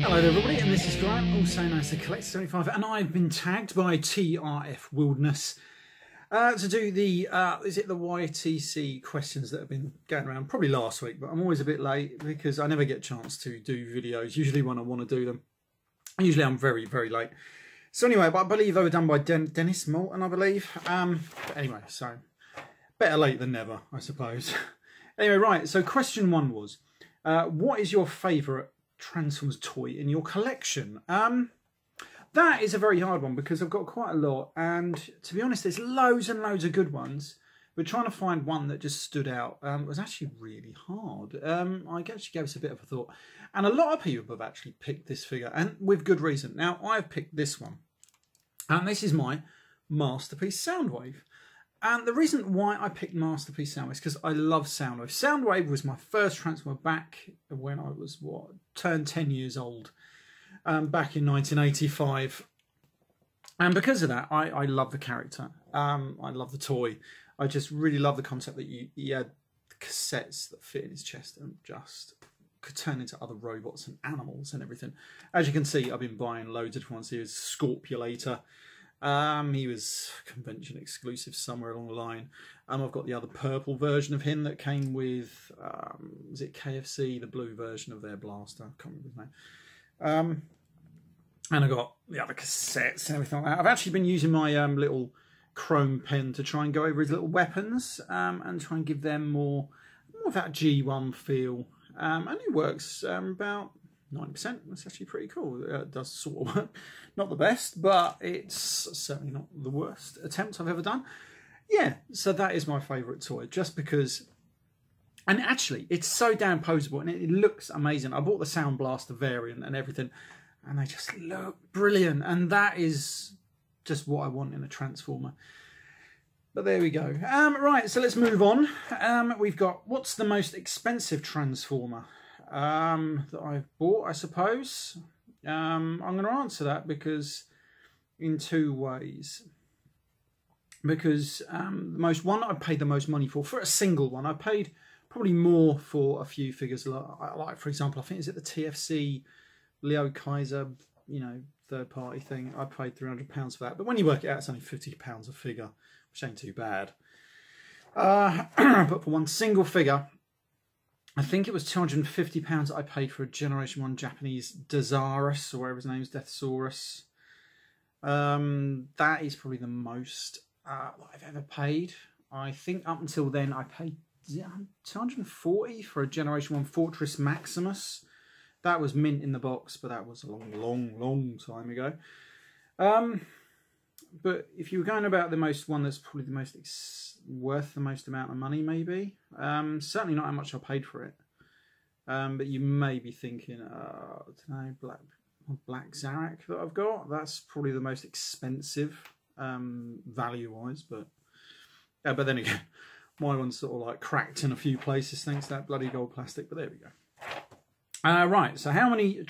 Hello there everybody, and this is Grant, also known as the Collector75, and I've been tagged by TRF Wilderness to do the, is it the YTC questions that have been going around, probably last week, but I'm always a bit late because I never get a chance to do videos, usually when I want to do them. Usually I'm very, very late. So anyway, but I believe they were done by Dennis Moulton, I believe. But anyway, so better late than never, I suppose. Anyway, right, so question one was, what is your favourite Transformers toy in your collection? That is a very hard one because I've got quite a lot, and to be honest there's loads and loads of good ones, but trying to find one that just stood out was actually really hard. I actually gave us a bit of a thought, and a lot of people have actually picked this figure, and with good reason. Now I've picked this one, and this is my Masterpiece Soundwave. And the reason why I picked Masterpiece Soundwave is because I love Soundwave. Soundwave was my first Transformer back when I was, turned 10 years old, back in 1985. And because of that, I love the character. I love the toy. I just really love the concept that he had cassettes that fit in his chest and just could turn into other robots and animals and everything. As you can see, I've been buying loads of different ones. He was Scorpulator. He was convention exclusive somewhere along the line. I've got the other purple version of him that came with, was it KFC, the blue version of their blaster, I can't remember his name. And I got the other cassettes and everything like that. I've actually been using my little chrome pen to try and go over his little weapons and try and give them more of that G1 feel. And it works about 9%. That's actually pretty cool. It does sort of work. Not the best, but it's certainly not the worst attempt I've ever done. Yeah, so that is my favourite toy, just because, and actually it's so damn poseable and it looks amazing. I bought the Sound Blaster variant and everything, and they just look brilliant, and that is just what I want in a Transformer. But there we go. Right, so let's move on. We've got, what's the most expensive Transformer that I've bought, I suppose. I'm going to answer that because in two ways. Because the one I paid the most money for a single one, I paid probably more for a few figures. Like for example, I think is it the TFC Leo Kaiser, you know, third party thing. I paid £300 for that, but when you work it out, it's only £50 a figure, which ain't too bad. But for one single figure, I think it was £250 that I paid for a Generation 1 Japanese Desaurus, or whatever his name is, Deathosaurus. That is probably the most that I've ever paid. I think up until then I paid £240 for a Generation 1 Fortress Maximus. That was mint in the box, but that was a long time ago. But if you were going about the most one that's probably the most worth the most amount of money, maybe. Certainly not how much I paid for it. But you may be thinking, I don't know, Black Zarak that I've got. That's probably the most expensive value-wise. But then again, my one's sort of like cracked in a few places thanks to that bloody gold plastic. But there we go. Right, so how many,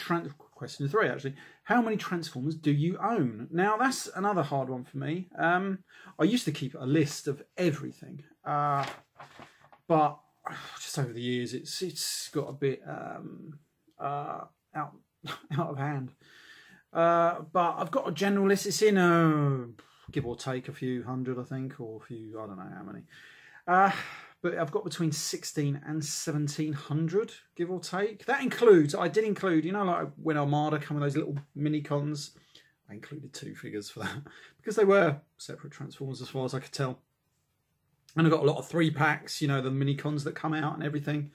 question 3 actually, how many Transformers do you own? Now that's another hard one for me. I used to keep a list of everything, but just over the years it's got a bit out of hand. But I've got a general list. It's in give or take a few hundred, I think, or a few, I don't know how many. But I've got between 16 and 1700, give or take. That includes, I did include, you know, like when Armada come with those little mini cons, I included 2 figures for that because they were separate Transformers as far as I could tell. And I got a lot of 3-packs, you know, the mini cons that come out and everything.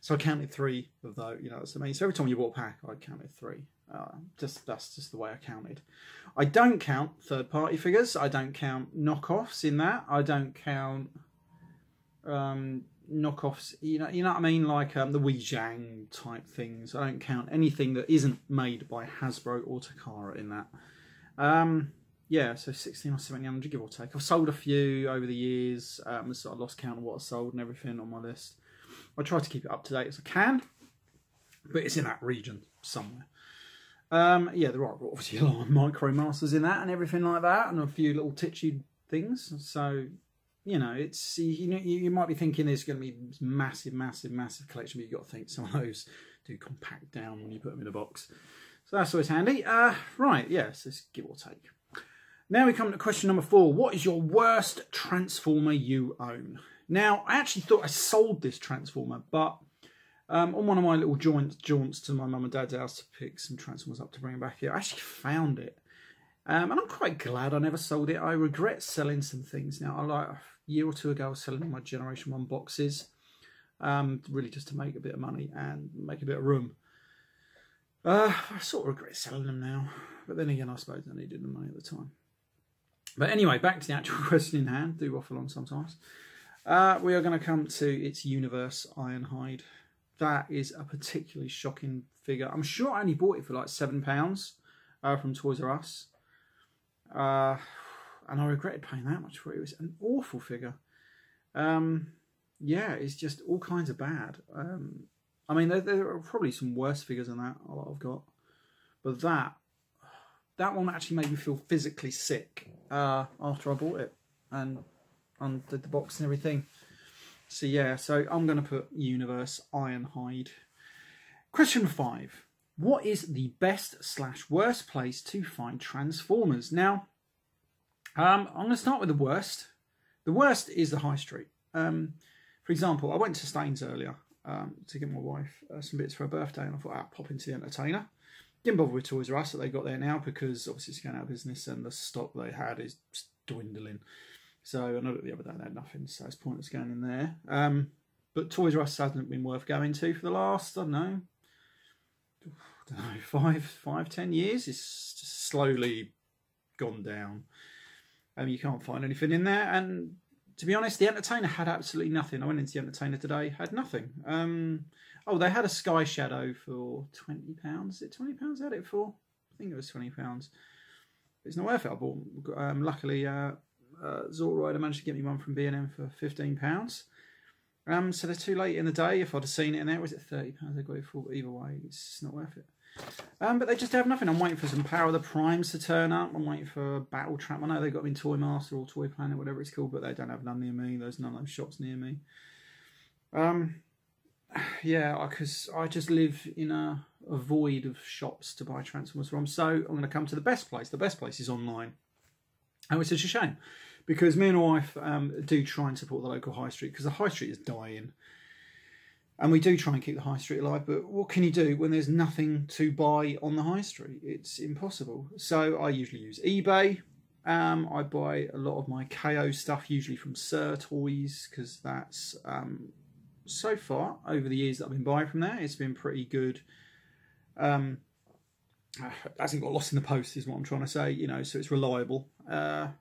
So I counted 3 of those, you know, that's amazing. So every time you bought a pack, I counted 3. That's just the way I counted. I don't count third-party figures. I don't count knockoffs in that. I don't count knockoffs, you know what I mean, like the Weijang type things. I don't count anything that isn't made by Hasbro or Takara in that. Yeah, so 16 or 1700, give or take. I've sold a few over the years. So I lost count of what I sold and everything on my list. I try to keep it up to date as I can, but it's in that region somewhere. Yeah, there are obviously a lot of Micro Masters in that and everything like that, and a few little titchy things. So you know, it's, you might be thinking there's going to be this massive collection, but you've got to think some of those do compact down when you put them in a box. So that's always handy. Right, yes, it's give or take. Now we come to question number 4. What is your worst Transformer you own? Now, I actually thought I sold this Transformer, but on one of my little jaunts to my mum and dad's house to pick some Transformers up to bring back here, I actually found it. And I'm quite glad I never sold it. I regret selling some things now. Like a year or two ago, I was selling my Generation 1 boxes, really just to make a bit of money and make a bit of room. I sort of regret selling them now. But then again, I suppose I needed the money at the time. But anyway, back to the actual question in hand. Do waffle on sometimes. We are going to come to its Universe Ironhide. That is a particularly shocking figure. I'm sure I only bought it for like £7 from Toys R Us. And I regretted paying that much for it. It was an awful figure. Yeah, it's just all kinds of bad. I mean, there are probably some worse figures than that I've got. But that one actually made me feel physically sick after I bought it and undid the box and everything. So yeah, so I'm going to put Universe Ironhide. Question 5. What is the best/worst place to find Transformers? Now, I'm going to start with the worst. The worst is the high street. For example, I went to Staines earlier to get my wife some bits for her birthday, and I thought I'd pop into the Entertainer. Didn't bother with Toys R Us that they got there now because obviously it's going out of business and the stock they had is dwindling. So I know that the other day they had nothing, so it's pointless going in there. But Toys R Us hasn't been worth going to for the last, I don't know, 5-10 years. It's just slowly gone down. You can't find anything in there, and to be honest, the Entertainer had absolutely nothing. I went into the Entertainer today, had nothing. Oh, they had a Sky Shadow for £20. Is it £20 I had it for? I think it was £20. It's not worth it. I bought, luckily, Zoroid, I managed to get me one from B&M for £15. So they're too late in the day. If I'd have seen it in there, was it £30 I got it for? Either way, it's not worth it. But they just have nothing. I'm waiting for some Power of the Primes to turn up. I'm waiting for Battle Trap. I know they've got them in Toy Master or Toy Planet, whatever it's called, but they don't have none near me. There's none of those shops near me. Yeah, because I just live in a void of shops to buy Transformers from. So I'm going to come to the best place. The best place is online. And it's such a shame because me and my wife do try and support the local high street because the high street is dying. And we do try and keep the high street alive, but what can you do when there's nothing to buy on the high street? It's impossible. So I usually use eBay. I buy a lot of my KO stuff, usually from Sir Toys, because that's, so far, over the years that I've been buying from there, it's been pretty good. Hasn't got lost in the post, is what I'm trying to say, you know, so it's reliable. The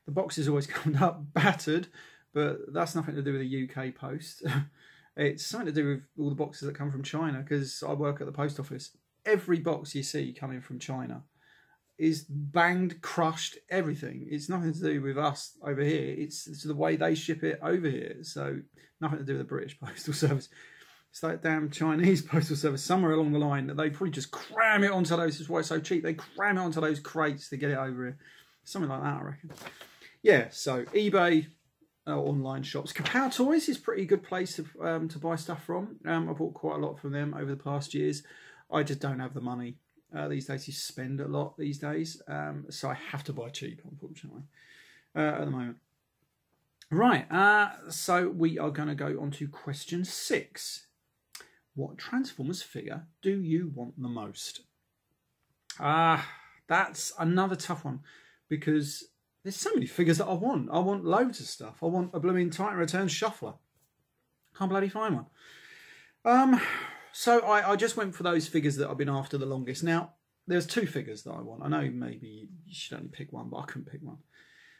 boxes always come up battered, but that's nothing to do with the UK post. It's something to do with all the boxes that come from China, because I work at the post office. Every box you see coming from China is banged, crushed, everything. It's nothing to do with us over here. It's the way they ship it over here. So nothing to do with the British Postal Service. It's that damn Chinese Postal Service. Somewhere along the line, they probably just cram it onto those. This is why it's so cheap. They cram it onto those crates to get it over here. Something like that, I reckon. Yeah, so eBay, online shops. Kapow Toys is a pretty good place to buy stuff from. I bought quite a lot from them over the past years. I just don't have the money these days. You spend a lot these days, so I have to buy cheap, unfortunately, at the moment. Right, so we are going to go on to question 6. What Transformers figure do you want the most? That's another tough one, because there's so many figures that I want. I want loads of stuff. I want a blooming Titan Returns Shuffler. Can't bloody find one. So I just went for those figures that I've been after the longest. Now, there's 2 figures that I want. I know maybe you should only pick one, but I couldn't pick one.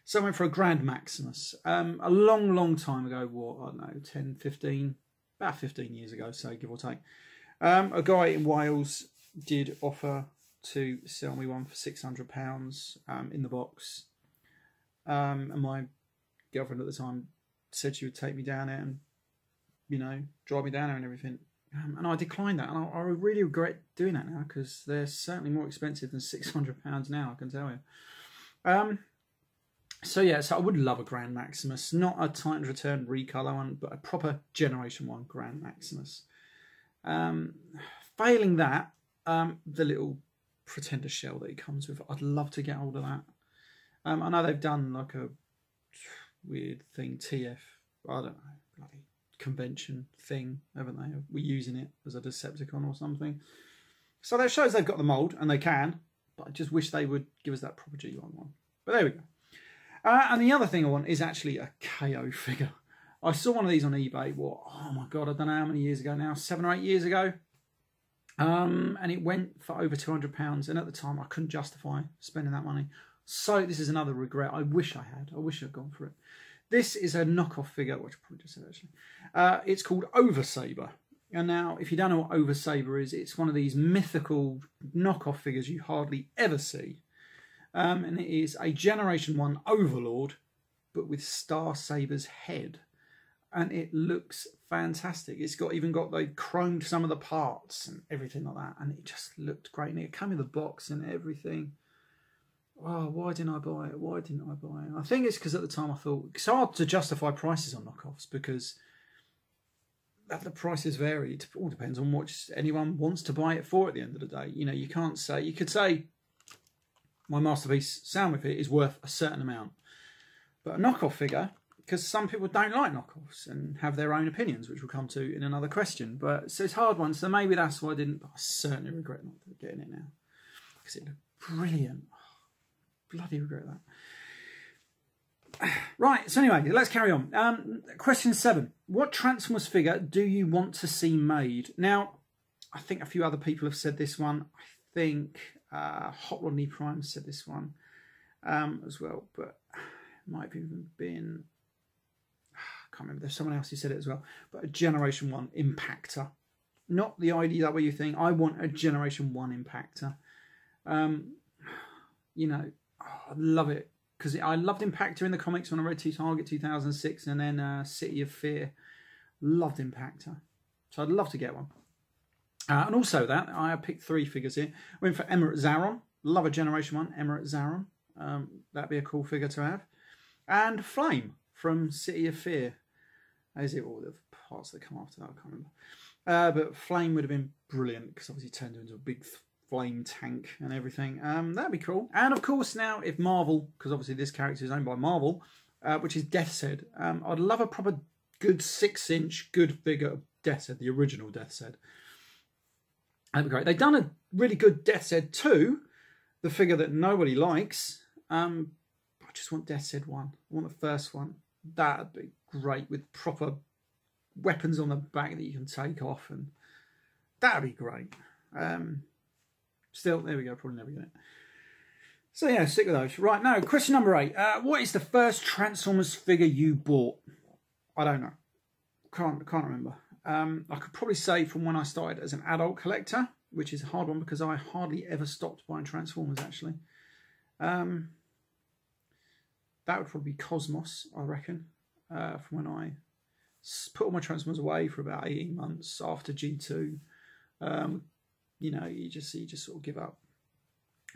So I went for a Grand Maximus. A long time ago, what, I don't know, 10, 15, about 15 years ago, so give or take. A guy in Wales did offer to sell me one for £600 in the box. And my girlfriend at the time said she would take me down there and, you know, drive me down there and everything. And I declined that. And I really regret doing that now, because they're certainly more expensive than £600 now, I can tell you. So yeah, so I would love a Grand Maximus. Not a Titan's Return recolor one, but a proper Generation 1 Grand Maximus. Failing that, the little Pretender shell that it comes with. I'd love to get hold of that. I know they've done like a weird thing, TF, I don't know, bloody convention thing, haven't they? We're using it as a Decepticon or something. So that shows they've got the mould, and they can, but I just wish they would give us that proper G1 one. But there we go. And the other thing I want is actually a KO figure. I saw one of these on eBay, oh my God, I don't know how many years ago now, 7 or 8 years ago. And it went for over £200, and at the time I couldn't justify spending that money. So this is another regret. I wish I had. I wish I'd gone for it. This is a knockoff figure, which I probably just said actually. It's called Oversaber. And now, if you don't know what Oversaber is, it's one of these mythical knockoff figures you hardly ever see. And it is a Generation 1 Overlord, but with Star Saber's head. And it looks fantastic. It's even got, they chromed some of the parts and everything like that. And it just looked great. And it came with the box and everything. Oh, why didn't I buy it? Why didn't I buy it? I think it's because at the time I thought it's hard to justify prices on knockoffs because the prices vary. It all depends on what anyone wants to buy it for at the end of the day. You know, you can't say, you could say my Masterpiece Sound With It is worth a certain amount. But a knockoff figure, because some people don't like knockoffs and have their own opinions, which we'll come to in another question. But so it's a hard one, so maybe that's why I didn't. But I certainly regret not getting it now because it looked brilliant. Bloody regret that. Right, so anyway, let's carry on. Question 7. What Transformers figure do you want to see made? Now, I think a few other people have said this one. I think Hot Rodney Prime said this one as well, but it might have even been, I can't remember, there's someone else who said it as well, but a Generation 1 Impactor. Not the IDW thing, I want a Generation 1 Impactor. You know, I love it because I loved Impactor in the comics when I read Target 2006 and then City of Fear. Loved Impactor. So I'd love to get one. And also that, I picked 3 figures here. Went for Emirate Zaron. Love a Generation 1 Emirate Zaron. That'd be a cool figure to have. And Flame from City of Fear. Is it all the parts that come after that? I can't remember. But Flame would have been brilliant because obviously it turned into a big flame tank and everything. That'd be cool. And of course now, if Marvel, because obviously this character is owned by Marvel, which is Death's Head, I'd love a proper good 6-inch good figure of Death's Head, the original Death's Head. That'd be great. They've done a really good Death's Head 2, the figure that nobody likes. I just want Death's Head 1. I want the first one. That'd be great with proper weapons on the back that you can take off, and that'd be great. Still, there we go, probably never get it. So yeah, stick with those. Right, now, question number 8. What is the first Transformers figure you bought? I don't know. Can't remember. I could probably say from when I started as an adult collector, which is a hard one because I hardly ever stopped buying Transformers, actually. That would probably be Cosmos, I reckon, from when I put all my Transformers away for about 18 months after G2. You know, you just sort of give up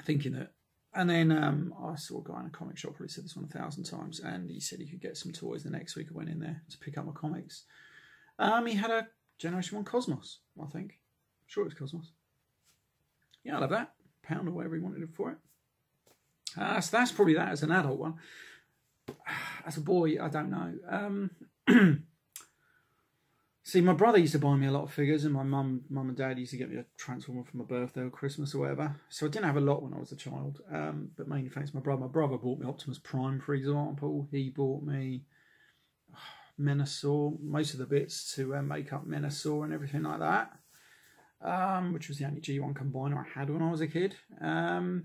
thinking it. And then I saw a guy in a comic shop, probably said this one 1,000 times, and he said he could get some toys. The next week I went in there to pick up my comics. He had a Generation 1 Cosmos, I think. I'm sure it was Cosmos. Yeah, I love that. £1 or whatever he wanted it for it. So that's probably that as an adult one. As a boy, I don't know. See, my brother used to buy me a lot of figures, and my mum and dad used to get me a Transformer for my birthday or Christmas or whatever. So I didn't have a lot when I was a child, but mainly thanks to my brother. My brother bought me Optimus Prime, for example. He bought me Menasor, most of the bits to make up Menasor and everything like that, which was the only G1 combiner I had when I was a kid. I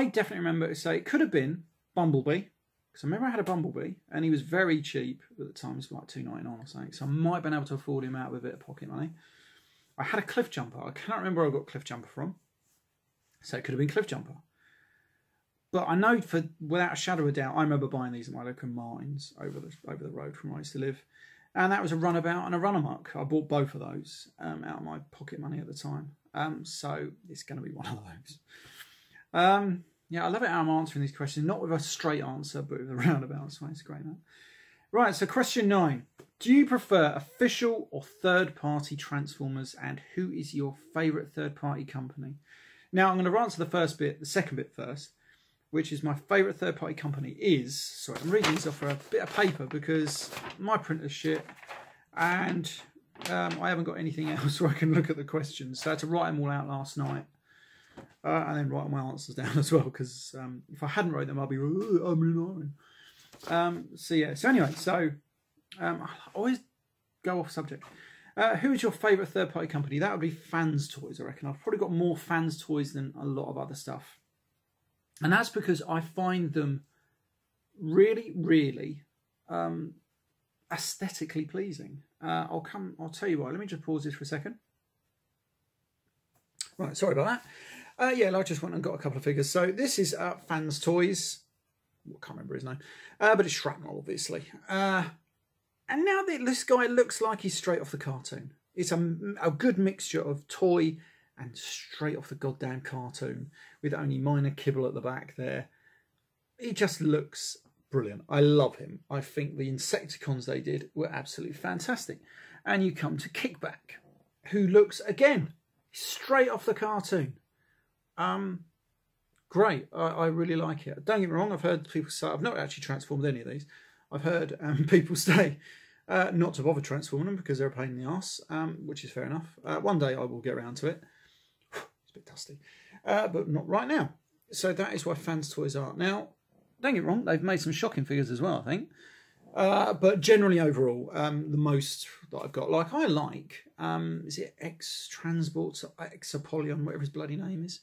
definitely remember, so it could have been Bumblebee. Because I remember I had a Bumblebee, and he was very cheap at the time. It was like $2.99 or something. So I might have been able to afford him out with a bit of pocket money. I had a Cliff Jumper. I can't remember where I got Cliff Jumper from. So it could have been Cliff Jumper. But I know without a shadow of a doubt, I remember buying these at my local Mines over the road from where I used to live. And that was a Runabout and a Runamuck. I bought both of those out of my pocket money at the time. So it's going to be one of those. Yeah, I love it how I'm answering these questions, not with a straight answer, but with a roundabout, so it's great. That. Right, so question 9. Do you prefer official or third-party Transformers, and who is your favourite third-party company? Now, I'm going to answer the second bit first, which is my favourite third-party company is... Sorry, I'm reading this off a bit of paper because my printer's shit, and I haven't got anything else where I can look at the questions. So I had to write them all out last night, and then write my answers down as well, because if I hadn't wrote them, I'd be... I'm annoying. I always go off subject. Who is your favourite third-party company? That would be Fans Toys, I reckon. I've probably got more Fans Toys than a lot of other stuff. And that's because I find them really, really aesthetically pleasing. I'll tell you why. Let me just pause this for a second. Right, sorry about that. I just went and got a couple of figures. So this is Fans Toys. I can't remember his name. But it's Shrapnel, obviously. And now this guy looks like he's straight off the cartoon. It's a good mixture of toy and straight off the goddamn cartoon, with only minor kibble at the back there. He just looks brilliant. I love him. I think the Insecticons they did were absolutely fantastic. And you come to Kickback, who looks, again, straight off the cartoon. Great. I really like it. Don't get me wrong, I've heard people say... I've not actually transformed any of these. I've heard people say not to bother transforming them because they're a pain in the arse, which is fair enough. One day I will get around to it. It's a bit dusty. But not right now. So that is why Fans Toys are. Now, don't get me wrong, they've made some shocking figures as well, I think. But generally overall, the most that I've got, is it X-Transports, X-Apollyon, whatever his bloody name is.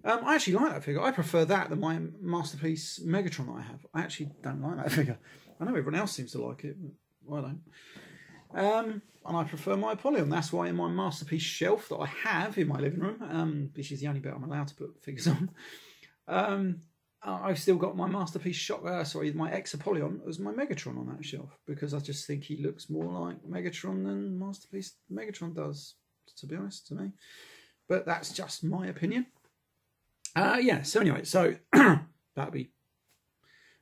I actually like that figure. I prefer that than my Masterpiece Megatron that I have. I actually don't like that figure. I know everyone else seems to like it, but I don't. And I prefer my Apollyon. That's why in my Masterpiece shelf that I have in my living room, which is the only bit I'm allowed to put figures on, I've still got my Masterpiece my X-Apollyon as my Megatron on that shelf, because I just think he looks more like Megatron than Masterpiece Megatron does, to be honest, to me. But that's just my opinion. So that'd be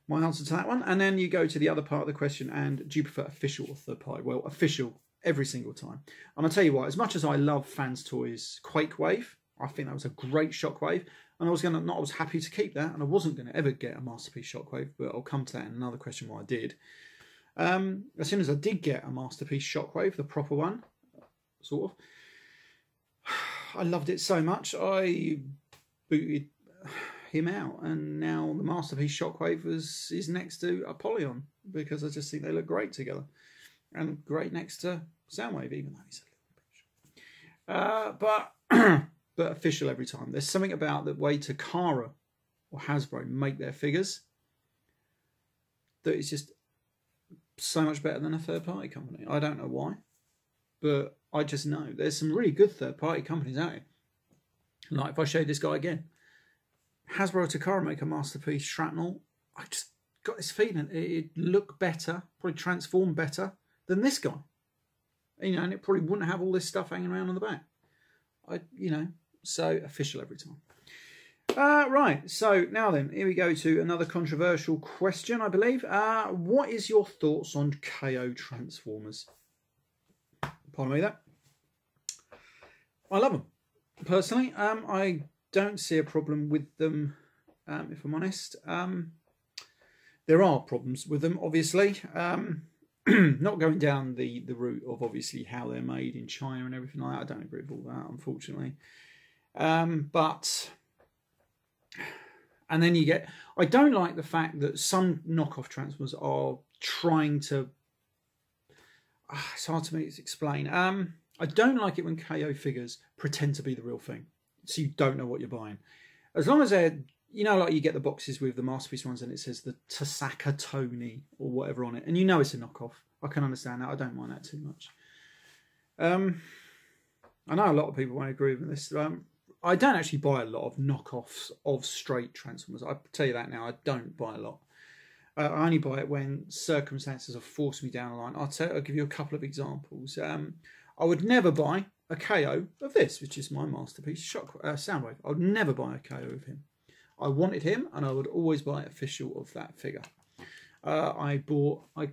my answer to that one. And then you go to the other part of the question, and do you prefer official or third party? Well, official every single time. And I'll tell you what, as much as I love Fans Toys Quake Wave, I think that was a great Shockwave, and I was happy to keep that, and I wasn't going to ever get a Masterpiece Shockwave, but I'll come to that in another question why I did. As soon as I did get a Masterpiece Shockwave, the proper one, sort of, I loved it so much, I booted him out, and now the Masterpiece Shockwave is next to Apollyon, because I just think they look great together, and great next to Soundwave, even though he's a little bitch. But official every time. There's something about the way Takara or Hasbro make their figures that is just so much better than a third-party company. I don't know why, but I just know. There's some really good third-party companies out here. Like if I show you this guy again, Hasbro or Takara make a Masterpiece Shrapnel. I just got this feeling it'd look better, probably transform better than this guy. And it probably wouldn't have all this stuff hanging around on the back. So official every time. Right, so now then, here we go to another controversial question, I believe. What is your thoughts on KO Transformers? Pardon me that. I love them. Personally, I don't see a problem with them, if I'm honest. There are problems with them, obviously. Not going down the route of obviously how they're made in China and everything like that. I don't agree with all that, unfortunately. And then you get... I don't like the fact that some knockoff Transformers are trying to... it's hard to me to explain. I don't like it when KO figures pretend to be the real thing, so you don't know what you're buying. As long as they're... like you get the boxes with the Masterpiece ones and it says the Tasaka Tony or whatever on it, and it's a knockoff. I can understand that. I don't mind that too much. I know a lot of people won't agree with this. I don't actually buy a lot of knockoffs of straight Transformers. I tell you that now. I don't buy a lot. I only buy it when circumstances have forced me down the line. I'll give you a couple of examples. I would never buy a KO of this, which is my Masterpiece Soundwave. I would never buy a KO of him. I wanted him, and I would always buy official of that figure. I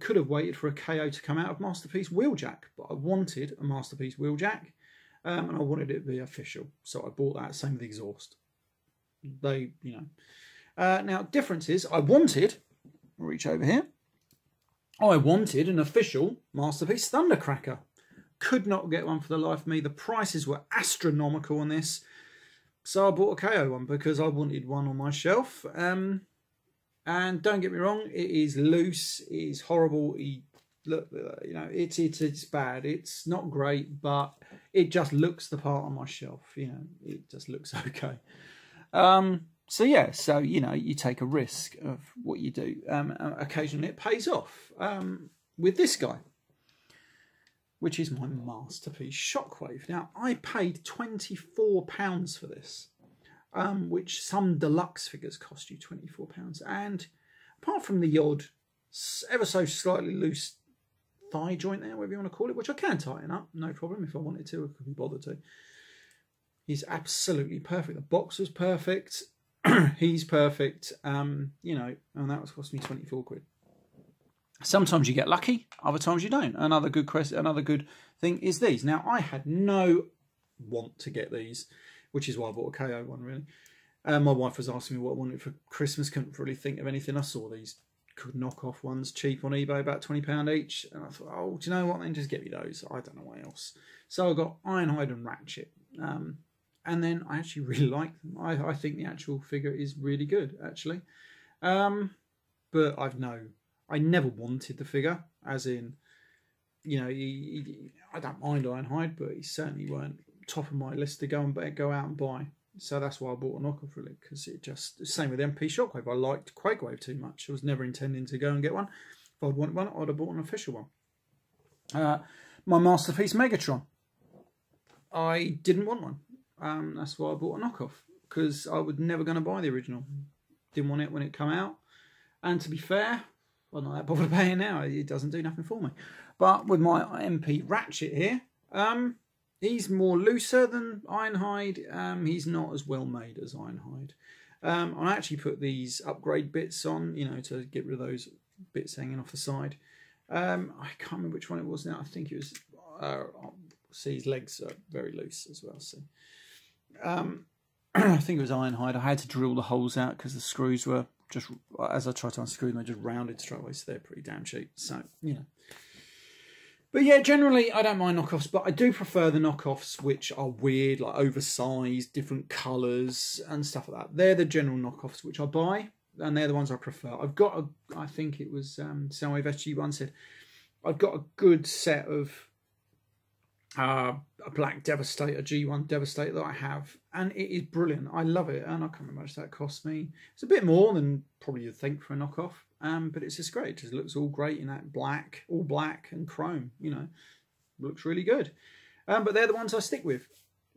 could have waited for a KO to come out of Masterpiece Wheeljack, but I wanted a Masterpiece Wheeljack, and I wanted it to be official, so I bought that. Same with Exhaust. They, you know. Now, difference is, I wanted, I'll reach over here, I wanted an official Masterpiece Thundercracker. Could not get one for the life of me. The prices were astronomical on this, so I bought a KO one because I wanted one on my shelf. And don't get me wrong, it is loose, it is horrible. Look, you know, it's bad. It's not great, but it just looks the part on my shelf. You know, it just looks okay. So yeah, so you know, you take a risk of what you do. Occasionally, it pays off. With this guy, which is my Masterpiece Shockwave. Now, I paid £24 for this. Which some deluxe figures cost you £24. And apart from the odd, ever so slightly loose thigh joint there, whatever you want to call it, which I can tighten up, no problem if I wanted to, I could be bothered to. He's absolutely perfect. The box was perfect. He's perfect. You know, and that was costing me 24 quid. Sometimes you get lucky, other times you don't. Another good thing is these. Now, I had no want to get these, which is why I bought a KO one, really. My wife was asking me what I wanted for Christmas. Couldn't really think of anything. I saw these good knockoff ones cheap on eBay, about £20 each. And I thought, oh, do you know what? Then just get me those. I don't know what else. So I got Ironhide and Ratchet. And then I actually really like them. I think the actual figure is really good, actually. But I never wanted the figure, as in, you know, I don't mind Ironhide, but he certainly weren't top of my list to go out and buy. So that's why I bought a knockoff, really, because it just, same with MP Shockwave. I liked Quakewave too much. I was never intending to go and get one. If I'd wanted one, I'd have bought an official one. My Masterpiece Megatron. I didn't want one. That's why I bought a knockoff, because I was never going to buy the original. Didn't want it when it came out. And to be fair, I'm not that bothered paying now. It doesn't do nothing for me. But with my MP Ratchet here, he's more looser than Ironhide. He's not as well made as Ironhide. I actually put these upgrade bits on, you know, to get rid of those bits hanging off the side. I can't remember which one it was now. I think it was, see, his legs are very loose as well. So I think it was Ironhide. I had to drill the holes out because the screws were just, as I tried to unscrew them, they just rounded straight away. So they're pretty damn cheap. So, you know. But yeah, generally I don't mind knockoffs, but I do prefer the knockoffs which are weird, like oversized, different colours and stuff like that. They're the general knockoffs which I buy, and they're the ones I prefer. I've got I think it was Soundwave SG1 said, I've got a good set of a Black Devastator, G1 Devastator that I have, and it is brilliant. I love it, and I can't remember how much that cost me. It's a bit more than probably you'd think for a knockoff. But it's just great. It just looks all great in that black, all black and chrome, you know. Looks really good. But they're the ones I stick with.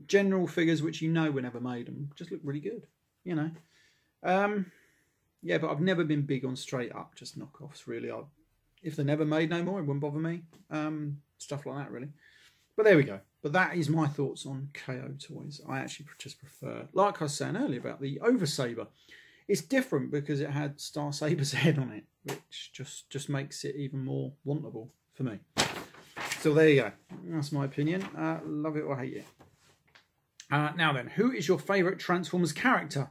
General figures which you know were never made and just look really good, you know. Yeah, but I've never been big on straight up, just knockoffs, really. If they're never made no more, it wouldn't bother me. Stuff like that, really. But there we go. But that is my thoughts on KO toys. I actually just prefer, like I was saying earlier about the Oversaber. It's different because it had Star Saber's head on it, which just makes it even more wantable for me. So there you go. That's my opinion. Love it or hate it. Now then, who is your favourite Transformers character?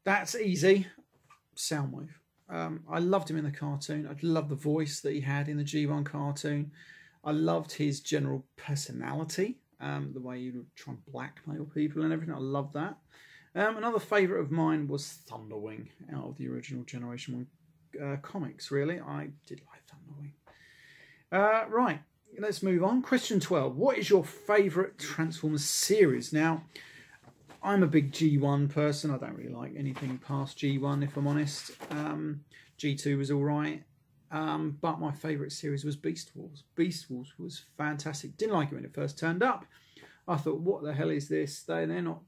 That's easy. Soundwave. I loved him in the cartoon. I loved the voice that he had in the G1 cartoon. I loved his general personality, the way he would try and blackmail people and everything. I loved that. Another favourite of mine was Thunderwing, out of the original Generation 1 comics, really. I did like Thunderwing. Right, let's move on. Question 12. What is your favourite Transformers series? Now, I'm a big G1 person. I don't really like anything past G1, if I'm honest. G2 was all right. But my favourite series was Beast Wars. Beast Wars was fantastic. Didn't like it when it first turned up. I thought, what the hell is this? They're not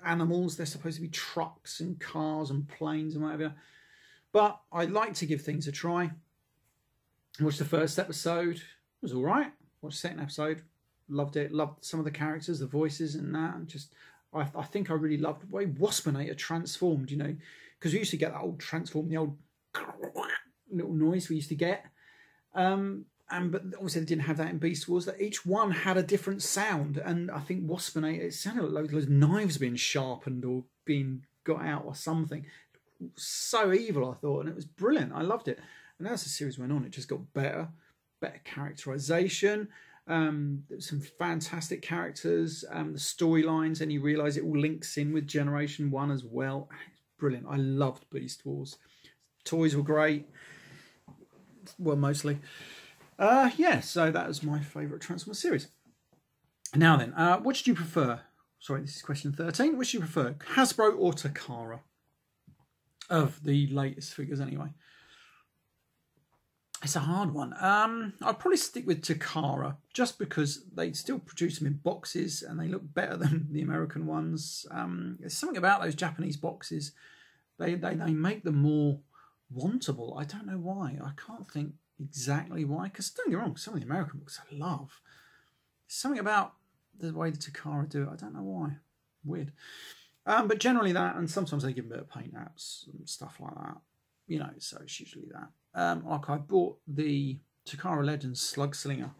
animals, they're supposed to be trucks and cars and planes and whatever. But I like to give things a try. Watched the first episode, it was all right. Watched the second episode, loved it. Loved some of the characters, the voices and that. And just, I think I really loved the way Waspinator transformed, you know, because we used to get that old transform, the old little noise we used to get. But obviously they didn't have that in Beast Wars. That each one had a different sound, and I think Waspinator, it sounded like loads of knives being sharpened or being got out or something. So evil, I thought, and it was brilliant. I loved it. And as the series went on, it just got better characterization. Some fantastic characters. The storylines, and you realise it all links in with Generation 1 as well. It's brilliant. I loved Beast Wars. Toys were great. Well, mostly. Yeah, so that was my favourite Transformers series. Now then, what did you prefer? Sorry, this is question 13. Which do you prefer, Hasbro or Takara? Of the latest figures, anyway. It's a hard one. I'd probably stick with Takara, just because they still produce them in boxes and they look better than the American ones. There's something about those Japanese boxes. They make them more wantable. I don't know why. I can't think exactly why, because don't get me wrong, some of the American books I love. There's something about the way the Takara do it. I don't know why. Weird. But generally that, and sometimes they give a bit of paint apps and stuff like that. You know, so it's usually that. Like I bought the Takara Legends Slug Slinger.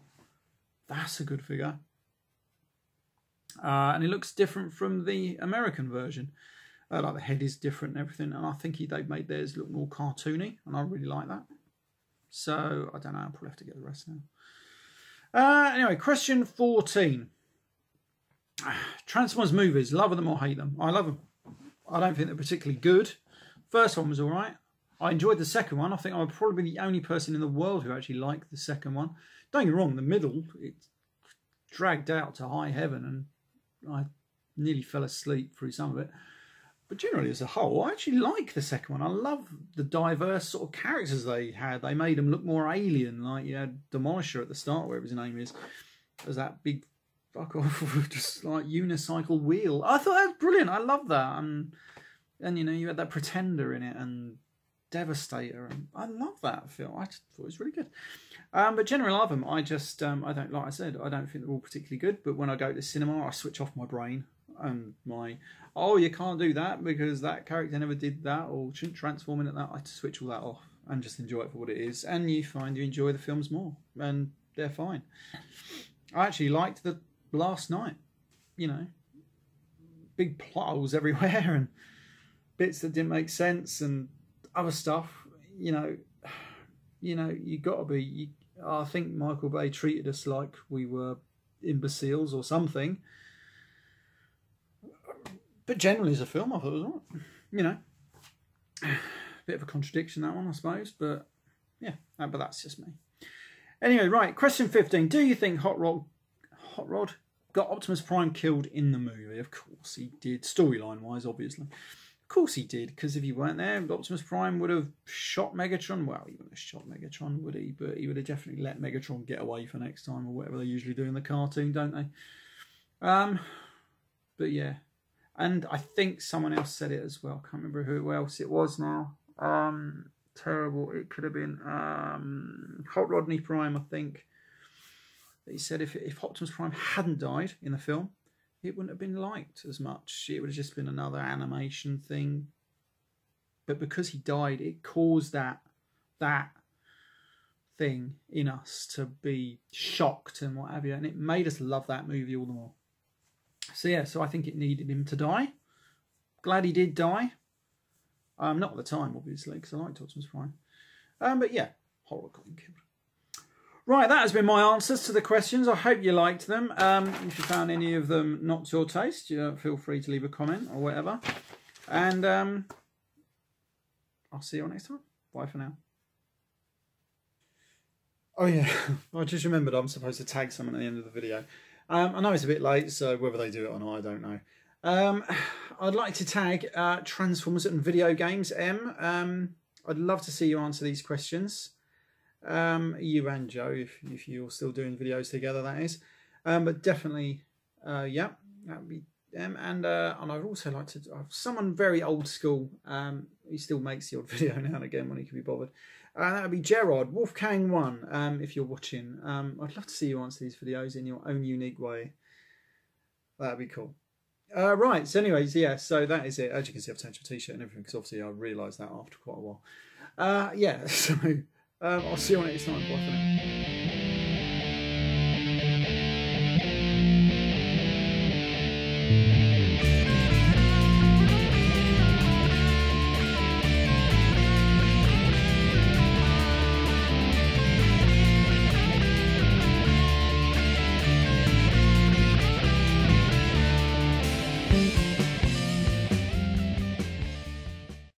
That's a good figure. And it looks different from the American version. Like the head is different and everything. And I think they've made theirs look more cartoony. And I really like that. So, I don't know. I'll probably have to get the rest now. Anyway, question 14. Transformers movies. Love them or hate them? I love them. I don't think they're particularly good. First one was alright. I enjoyed the second one. I think I would probably be the only person in the world who actually liked the second one. Don't get me wrong, the middle, it dragged out to high heaven and I nearly fell asleep through some of it. But generally as a whole, I actually like the second one. I love the diverse sort of characters they had. They made them look more alien, like you had Demolisher at the start, whatever his name is. There's that big fuck off, just like unicycle wheel. I thought that was brilliant. I love that. And you know, you had that Pretender in it and Devastator, and I love that film. I just thought it was really good. But generally, I love them. I just, I don't, like I said, I don't think they're all particularly good. But when I go to the cinema, I switch off my brain and oh, you can't do that because that character never did that or shouldn't transform into that. I switch all that off and just enjoy it for what it is. And you find you enjoy the films more, and they're fine. I actually liked the Last Night. You know, big plot holes everywhere and bits that didn't make sense and other stuff, you know, you got to be. I think Michael Bay treated us like we were imbeciles or something. But generally, as a film, I thought it was all right. You know, bit of a contradiction that one, I suppose. But yeah, but that's just me. Anyway, right. Question 15: do you think Hot Rod got Optimus Prime killed in the movie? Of course he did. Storyline-wise, obviously. Of course he did, because if he weren't there, Optimus Prime would have shot Megatron. Well, he wouldn't have shot Megatron, would he? But he would have definitely let Megatron get away for next time, or whatever they usually do in the cartoon, don't they? But yeah. And I think someone else said it as well. Can't remember who else it was now. Terrible. It could have been Hot Rodney Prime, I think. He said if Optimus Prime hadn't died in the film, it wouldn't have been liked as much. It would have just been another animation thing. But because he died, it caused that thing in us to be shocked and what have you. And it made us love that movie all the more. So yeah, so I think it needed him to die. Glad he did die. Not at the time, obviously, because I liked Optimus Prime. But yeah, horror got him killed. Right, that has been my answers to the questions. I hope you liked them. If you found any of them not to your taste, feel free to leave a comment or whatever. And I'll see you all next time. Bye for now. Oh yeah, I just remembered I'm supposed to tag someone at the end of the video. I know it's a bit late, so whether they do it or not, I don't know. I'd like to tag Transformers and Video Games M. I'd love to see you answer these questions. You and Joe, if you're still doing videos together, that is. But definitely, yeah, that would be them. And I'd also like to have someone very old school. He still makes the odd video now and again when he can be bothered. That would be Gerard Wolfgang1. If you're watching, I'd love to see you answer these videos in your own unique way. That'd be cool. Right. So, anyways, yeah. So that is it. As you can see, I've changed my t-shirt and everything because obviously I realised that after quite a while. Yeah, so I'll see you on next time. Bye for now.